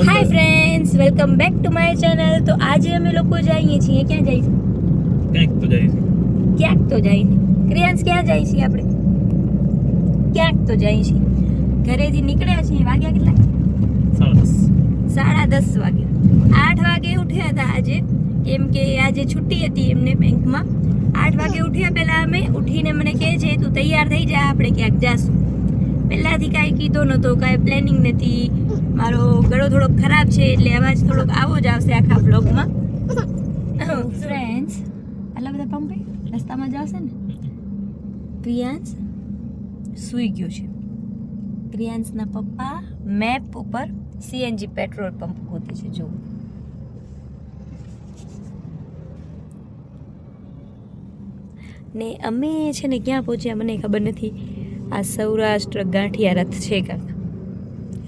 Hi friends, welcome back to my channel. તો આજે અમે લોકો જઈએ છીએ, ક્યાં જઈશું? ક્યાંક તો જઈએ. ક્રિયાંશ ક્યાં જાય છે? આપણે ક્યાંક તો જઈએ છીએ. ઘરેથી નીકળ્યા છીએ. વાગ્યા કેટલા? 10:30 વાગે. 8 વાગે ઉઠ્યા હતા આજે, કેમ કે આજે છુટ્ટી હતી એમને બેંકમાં. 8 વાગે ઉઠ્યા પહેલા અમે ઉઠીને મને કહે છે તું તૈયાર થઈ જા, આપણે ક્યાંક જાશું. પહેલાથી કાંઈ કીધો નહોતો, કાંઈ પ્લાનિંગ નથી. મારો ગળો થોડોક ખરાબ છે એટલે અવાજ થોડોક આવો જ આવશે આખા બ્લોગમાં. ફ્રેન્ડ્સ, આટલા બધા પંપે રસ્તામાં જ આવશે ને. ક્રિયાંશ સૂઈ ગયો છે. ક્રિયાંશના પપ્પા મેપ ઉપર સીએનજી પેટ્રોલ પંપ ગોતે છે. જો ને અમે છે ને ક્યાં પહોંચ્યા મને ખબર નથી. આ સૌરાષ્ટ્ર ગાંઠિયા રથ છે કાંક,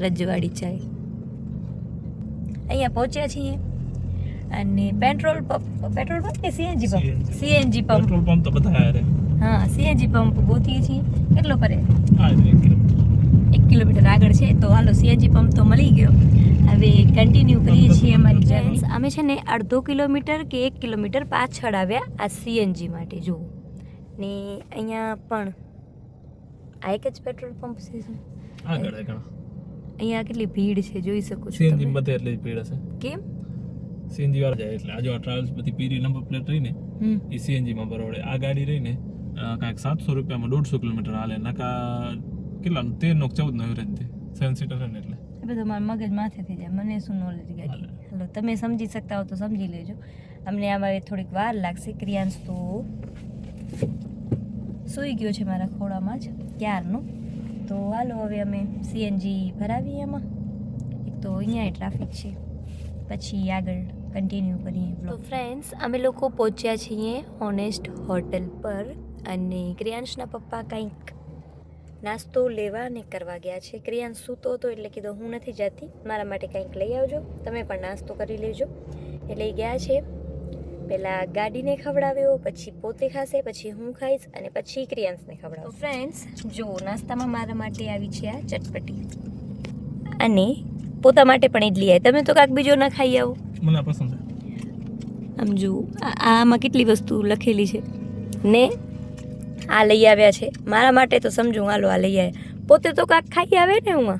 રજવાડી ચાય. અહીંયા પહોંચ્યા છીએ અને પેટ્રોલ પંપ કે CNG pump? CNG pump. Petrol pump તો બધા યાર. હા, સીએનજી પંપ ગોતીએ છીએ. કેટલો પરે? 1 કિલોમીટર આગળ છે. તો હાલો, સીએનજી પંપ તો મળી ગયો. હવે કન્ટિન્યુ કરીએ છીએ અમારી જર્ની. અમે છે ને 1/2 કિલોમીટર કે 1 કિલોમીટર પાછળ આવ્યા આ સીએનજી માટે. જુઓ ને અહીંયા પણ આ એક જ પેટ્રોલ પંપ છે. આગળ અહીંયા કેટલી ભીડ છે જોઈ શકો છો. સીએનજી બધે એટલે ભીડ હશે. કેમ? સીએનજી વાળા જાય એટલે આ જો ટ્રાવેલ્સ બધી પીરી નંબર પ્લેટ રહીને એ સીએનજી માં બરોડે. આ ગાડી રહીને કાંઈક 700 રૂપિયામાં 150 કિલોમીટર હાલે. નકા કેટલા 13-14 એવરેજ છે. 7 સીટર છે ને એટલે એ બધું મારા મગજ માથે થઈ જાય. મને શું નોલેજ ગાડી. હાલો, તમે સમજી શકતા હો તો સમજી લેજો. અમને આમાં થોડીક વાર લાગશે. ક્રિયાંશ તો સૂઈ ગયો છે મારા ખોળામાં જ ક્યારનો. તો હાલો હવે અમે સીએનજી ભરાવીએ. એમાં એક તો અહીંયા ટ્રાફિક છે, પછી આગળ કન્ટિન્યુ કરીએ. તો ફ્રેન્ડ્સ, અમે લોકો પહોંચ્યા છીએ ઓનેસ્ટ હોટલ પર અને ક્રિયાંશના પપ્પા કંઈક નાસ્તો લેવા ને કરવા ગયા છે. ક્રિયાંશ સૂતો હતો એટલે કીધું હું નથી જતી, મારા માટે કંઈક લઈ આવજો, તમે પણ નાસ્તો કરી લેજો. એટલે એ ગયા છે. પહેલાં ગાડીને ખવડાવ્યો, પછી પોતે ખાશે, પછી હું ખાઈશ અને પછી ક્રિયાંશને ખવડાવું. તો ફ્રેન્ડ્સ જો નાસ્તામાં મારા માટે આવી છે આ ચટપટી અને પોતા માટે પણ ઇડલી આવી. તમે તો કાંક બીજો ના ખાઈ આવો. મને પસંદ છે. આમ જુઓ, આમાં કેટલી વસ્તુ લખેલી છે ને. આ લઈ આવ્યા છે મારા માટે, તો સમજુ હાલો આ લઈ આવ્યા. પોતે તો કાંક ખાઈ આવે ને હું.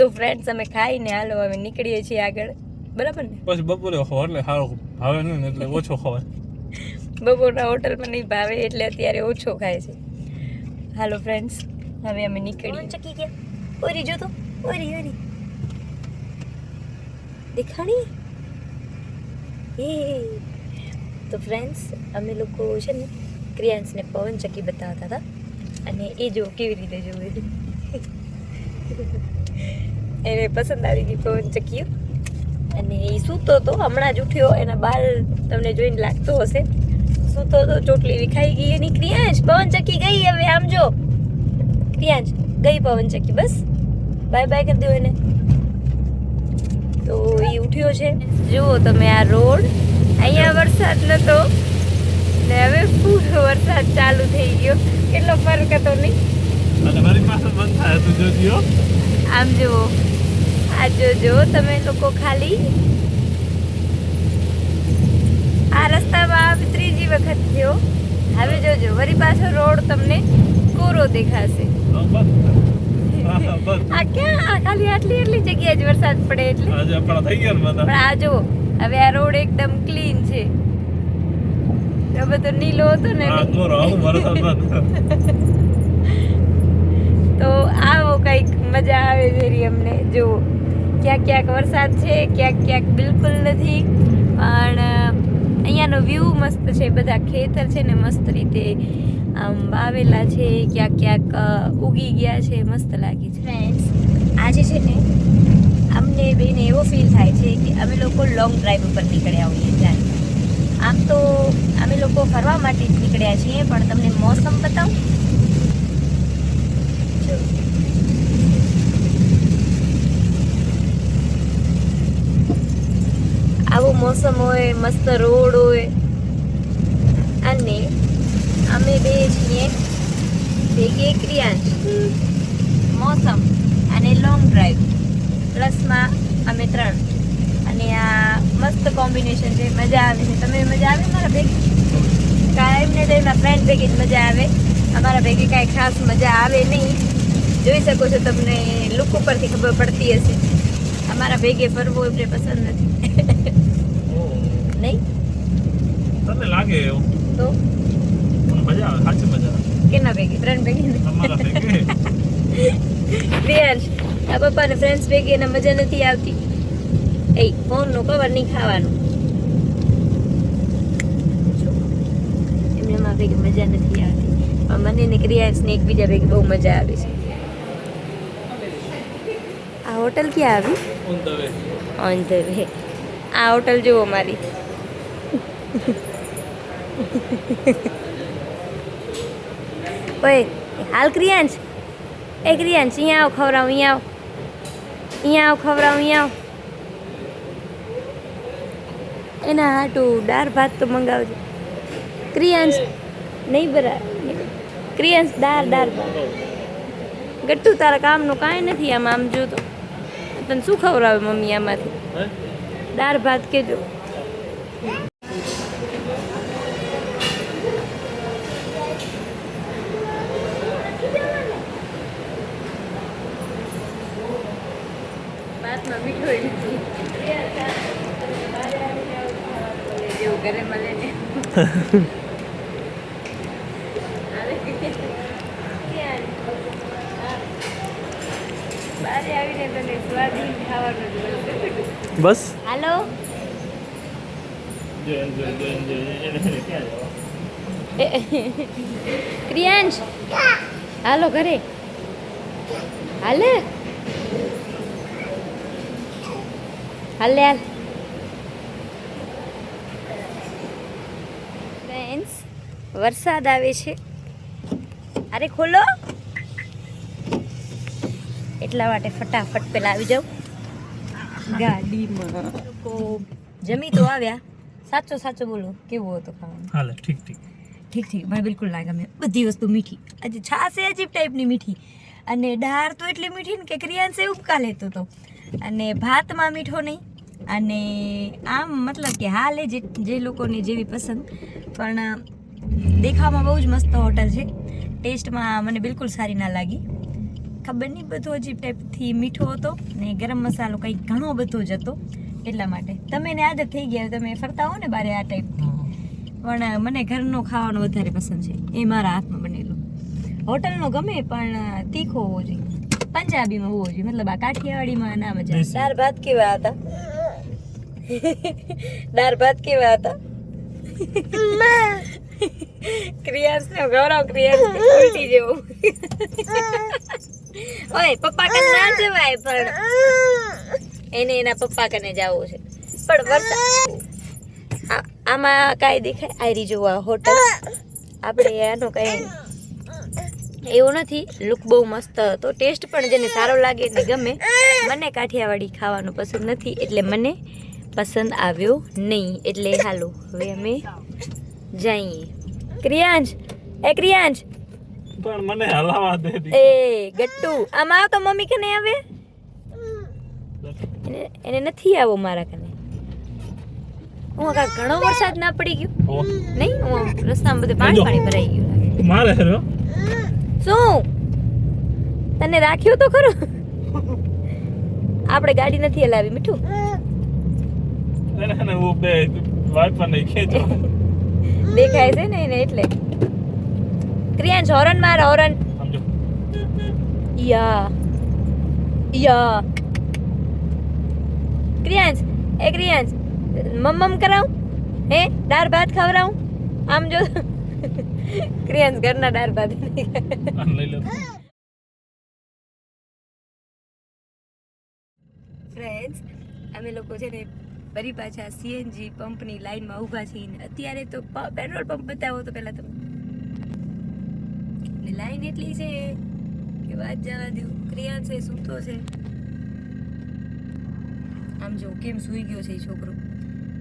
તો ફ્રેન્ડ્સ અમે ખાઈને હાલો હવે નીકળીએ છીએ આગળ, બરાબર ને? પછી બપોરે એટલે સારું ભાવે નહીં એટલે ઓછો ખવાય. બપોરના હોટલમાં નહીં ભાવે એટલે અત્યારે ઓછો ખાય છે. હાલો ફ્રેન્ડ્સ, હવે અમે નીકળીએ. ચકી ગયા ઓરી જો તો ઓરી દેખાણી એ. તો ફ્રેન્ડ્સ, અમે લોકો છે ને ક્રિયાંશને પવન ચક્કી બતાવતા હતા અને એ જો કેવી રીતે જોવે. એને પસંદ આવી ગઈ પવન ચક્કીઓ અને એ સૂતો તો હમણાં જ ઉઠ્યો. એના બાલ તમને જોઈને લાગતો હશે. સૂતો તો ચોટલી વિખાઈ ગઈ એની. ક્રિયાંશ પવન ચક્કી ગઈ. હવે આમ જો ક્રિયાંશ ગઈ પવન ચક્કી. બસ બાય બાય કરી દો એને. તો એ ઉઠ્યો છે. જુઓ તમે આ રોડ. અહીંયા વરસાદ નતો ને હવે ફૂલ વરસાદ ચાલુ થઈ ગયો. કેટલો ફરક હતો નહીં? અને મારી પાસે બંધ થાય તો જોજો. આમ જુઓ, આ જોજો તમે લોકો ખાલી. આ રસ્તામાં ત્રીજી વખત થયો. હવે જોજો વળી પાછો રોડ તમને કોરો દેખાશે. આ ક્યાં ખાલી આટલી જગ્યાએ જ વરસાદ પડે એટલે આજે આપણા થઈ ગયા ને બધા. પણ આ જો હવે આ રોડ એકદમ ક્લીન છે. હવે તો નીલો હતો ને તો આવો કંઈક મજા આવે છે અમને. જો ક્યાંક વરસાદ છે, ક્યાંક બિલકુલ નથી. પણ અહીંયાનો વ્યૂ મસ્ત છે. બધા ખેતર છે ને મસ્ત રીતે આમ વાવેલા છે, ક્યાંક ઉગી ગયા છે. મસ્ત લાગી છે. ફ્રેન્ડ્સ, આજે છે ને અમને બેને એવો ફીલ થાય છે કે અમે લોકો લોંગ ડ્રાઈવ ઉપર નીકળ્યા હોઈએ. જાય આમ તો અમે લોકો ફરવા માટે જ નીકળ્યા છીએ, પણ તમને મોસમ બતાવું. આવો મોસમ હોય, મસ્ત રોડ હોય અને અમે બે છીએ ભેગી. ક્રિયાંશ મોસમ અને લોંગ ડ્રાઈવ પ્લસમાં અમે 3 અને આ મસ્ત કોમ્બિનેશન છે, મજા આવે છે. તમે મજા આવે મારા ભેગી? કાંઈ એમને તો એમના ફ્રેન્ડ ભેગી જ મજા આવે, અમારા ભેગી કાંઈ ખાસ મજા આવે નહીં. જોઈ શકો છો, તમને લુક ઉપરથી ખબર પડતી હશે. અમારા ભેગે ફરવું એમને પસંદ નથી. નહીં તને લાગે એવું તો મને મજા આવે, સાચી મજા આવે. કેના ભેગી? 3 ભેગી ને તમારા ભેગે પ્રિયાંશ, આ પપ્પાને ફ્રેન્ડ્સ ભેગી એને મજા નથી આવતી. એ ફોનનું કવર નહીં ખાવાનું. એમને અમારા ભેગી મજા નથી આવતી, પણ મને ને ક્રિયાંશને એકબીજા ભેગી બહુ મજા આવે છે. આ હોટલ ક્યાં આવી? On the way. On the way. આ હોટલ જુઓ મારી. ઓય હાલ ક્રિયાંશ, એ ક્રિયાંશ અહીંયા આવ, ખવડાવું. અહીંયા આવ ખવડાવું. અહીંયા આવ. એના હાટું દાળ ભાત તો મંગાવજો ક્રિયાંશ. નહીં બરાબર ક્રિયાંશ, દાળ ભાત. ગટ્ટુ તારા કામનું કાંઈ નથી આમાં. આમ જો તો તને શું ખવડાવે મમ્મી આમાંથી? દાળ ભાત કેજો. ભાતમાં મીઠો જેવું ઘરે મળે ને. બારે આવીને તને સ્વાદિષ્ટ ખાવાનું જ મળશે. બસ હાલો ક્રિયાંશ, હાલો ઘરે. હાલે હાલે હાલ. ફ્રેન્ડ્સ, વરસાદ આવે છે. અરે ખોલો. એટલા માટે ફટાફટ પેલા આવી જાવ ગાડીમાં. લોકો જમી તો આવ્યા. સાચો બોલો, કેવું હતું ખાવાનું? હાલે ઠીક ઠીક. મને બિલકુલ ના ગમે. બધી વસ્તુ મીઠી. આજે છાશ એ અજીબ ટાઈપની મીઠી, અને દાળ તો એટલી મીઠી ને કે ક્રિયાંશ એ ઉપકા લેતો હતો. અને ભાતમાં મીઠો નહીં. અને આમ મતલબ કે હાલે જે લોકોને જેવી પસંદ, પણ દેખાવામાં બહુ જ મસ્ત હોટલ છે. ટેસ્ટમાં મને બિલકુલ સારી ના લાગી. ખબર નહીં, બધો અજીબ ટાઈપથી મીઠો હતો ને ગરમ મસાલો કંઈક ઘણો બધો જ હતો. એટલા માટે તમે ને આદત થઈ ગયા, તમે ફરતા હો ને બારે આ ટાઈપથી. પણ મને ઘરનો ખાવાનો વધારે પસંદ છે, એ મારા હાથમાં બનેલો. હોટલનો ગમે પણ તીખો હોવો જોઈએ, પંજાબીમાં હોવો જોઈએ. મતલબ આ કાઠિયાવાડીમાં ના મજા આવે. દાળ ભાત કેવા હતા? દાળ ભાત કેવા હતા? ક્રિયાંશને ગૌરવ, ક્રિયાંશ ઉલટી જેવું. ઓય પપ્પા કને ના જવાય, પણ એને એના પપ્પા કને જવું છે. પણ વરસાદ આમાં કાંઈ દેખાય? આયરી જોવા હોટલ આપણે આનો કાંઈ એવું નથી. લુક બહુ મસ્ત હતો, ટેસ્ટ પણ જેને સારો લાગે ને ગમે. મને કાઠિયાવાડી ખાવાનું પસંદ નથી, એટલે મને પસંદ આવ્યો નહીં. એટલે હાલો હવે અમે જઈએ. ક્રિયાંશ, એ ક્રિયાંશ, પણ મને હલાવા દે. એ ગટ્ટુ આમ આવ તો મમ્મી કને આવે. એને નથી આવો મારા કને. હું કાંઈ ઘણો વરસાદ ના પડી ગયો નહીં? હું રસ્તામાં બધે પાણી ભરાઈ ગયું. મારે હેરો શું તને રાખ્યું તો ખરું? આપણે ગાડી નથી હલાવી મીઠું. એને હું બે વાઈપર નહીં ખેંચો. દેખાય છે ને એને, એટલે. ક્રિયાંશ હોરન માર, હોરન. સમજો યા ક્રિયાંશ, એ ક્રિયાંશ, મમ્મ કરાવું? હે દાળ ભાત ખવડાવું? આમ જો ક્રિયાંશ ઘરના દાળ ભાત લઈ લો. ફ્રેન્ડ્સ, અમે લોકો છે ને ફરી પાછા સીએનજી પંપની લાઈનમાં ઊભા છીએ. અત્યારે તો પેટ્રોલ પંપ બતાવો તો પહેલા તમે. ને લાઈન એટલી છે કે વાત જવા દો. ક્રિયાંશ એ સૂતો છે. આમ જો કેમ સૂઈ ગયો છે એ છોકરો.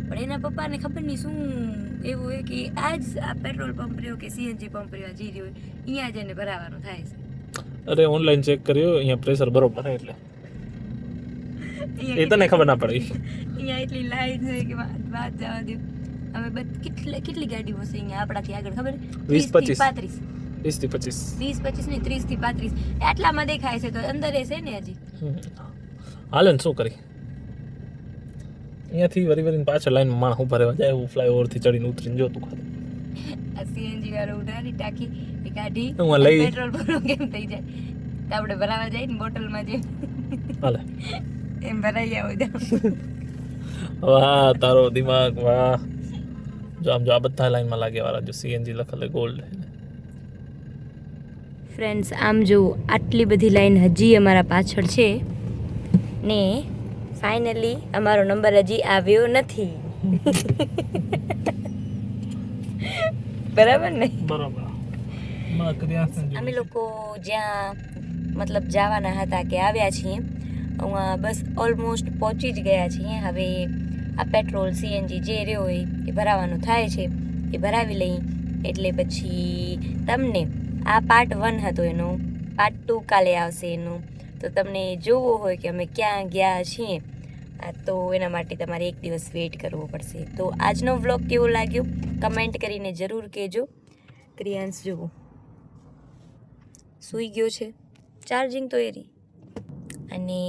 પણ એના પપ્પાને ખબર નહીં શું એવું હોય કે આજ આ પેટ્રોલ પંપ રહ્યો કે સીએનજી પંપ રહ્યો જી રહ્યો અહીંયા જ એને ભરાવાનું થાય છે. અરે ઓનલાઈન ચેક કર્યો, અહીંયા પ્રેશર બરોબર હે એટલે એ તને ખબર ના પડી. અહીંયા એટલી લાઈન છે કે વાત જવા દો. અમે કેટલી ગાડીઓ હશે અહીંયા આપણાથી આગળ ખબર? 20-25. 20 થી 35. 20 થી 25. 20-25 નહીં 30 થી 35 આટલામાં દેખાય છે તો અંદર છે ને હજી. હાલે ને શું કરી અહીંયાથી વરી પાછળ લાઈનમાં માણસ ઉભા રહેવા જાય એવું ફ્લાયઓવર થી ચડીને ઉતરીને જોતું ખાતું. આ સીએનજી વાળો ઉડાડી ટાંકી એ કાઢી હું લઈ પેટ્રોલ ભરો કેમ થઈ જાય તો આપણે ભરાવા જાય ને બોટલમાં જે હાલે. એમ ભરાઈ આવો જાવ. વાહ તારો દિમાગ વાહ. જો આમ જો આ બધા લાઈનમાં લાગે વાળા જો સીએનજી લખેલે ગોલ્ડ. ફ્રેન્ડ્સ આમ જો આટલી બધી લાઈન હજી અમારા પાછળ છે ને ફાઇનલી અમારો નંબર હજી આવ્યો નથી. બરાબર ને? બરાબર. અમે લોકો જ્યાં મતલબ જવાના હતા કે આવ્યા છીએ બસ ઓલમોસ્ટ પહોંચી જ ગયા છીએ. હવે આ પેટ્રોલ સીએનજી જે રહ્યો હોય એ ભરાવાનું થાય છે એ ભરાવી લઈ એટલે પછી તમને આ પાર્ટ 1 હતો એનો પાર્ટ 2 કાલે આવશે એનું. તો તમને જોવો હોય કે અમે ક્યાં ગયા છીએ તો એના માટે તમારે એક દિવસ વેઇટ કરવો પડશે. તો આજનો વ્લોગ કેવો લાગ્યો કમેન્ટ કરીને જરૂર કહેજો. ક્રિયાંશ જુઓ સૂઈ ગયો છે, ચાર્જિંગ તો એ રહી. અને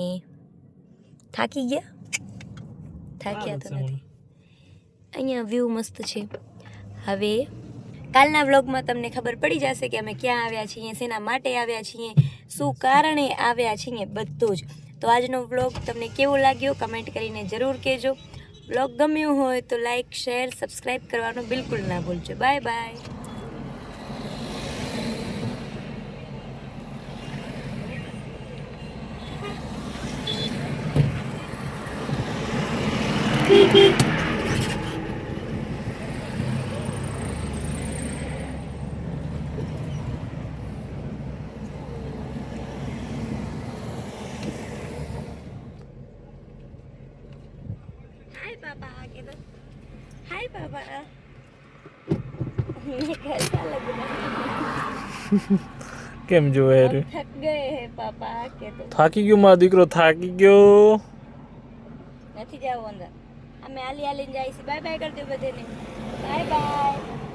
થાકી ગયા તો નથી. અહીંયા વ્યૂ મસ્ત છે. હવે કાલના વ્લોગમાં તમને ખબર પડી જશે કે અમે ક્યાં આવ્યા છીએ, શેના માટે આવ્યા છીએ, શું કારણે આવ્યા છીએ બધું જ. તો આજનો વ્લોગ તમને કેવો લાગ્યો કમેન્ટ કરીને જરૂર કહેજો. વ્લોગ ગમ્યો હોય તો લાઈક શેર સબસ્ક્રાઈબ કરવાનું બિલકુલ ના ભૂલજો. Bye bye. हाय पापा के तो हाय पापा कैसा लग रहा કેમ જોવે है? રે? थक गए हैं पापा के तो થાકી ગયો મારો દીકરો, થાકી ગયો. નથી જાવ અંદર. અમે આલી આલીને જાય છે. બાય બાય કરજો બધાને. Bye bye.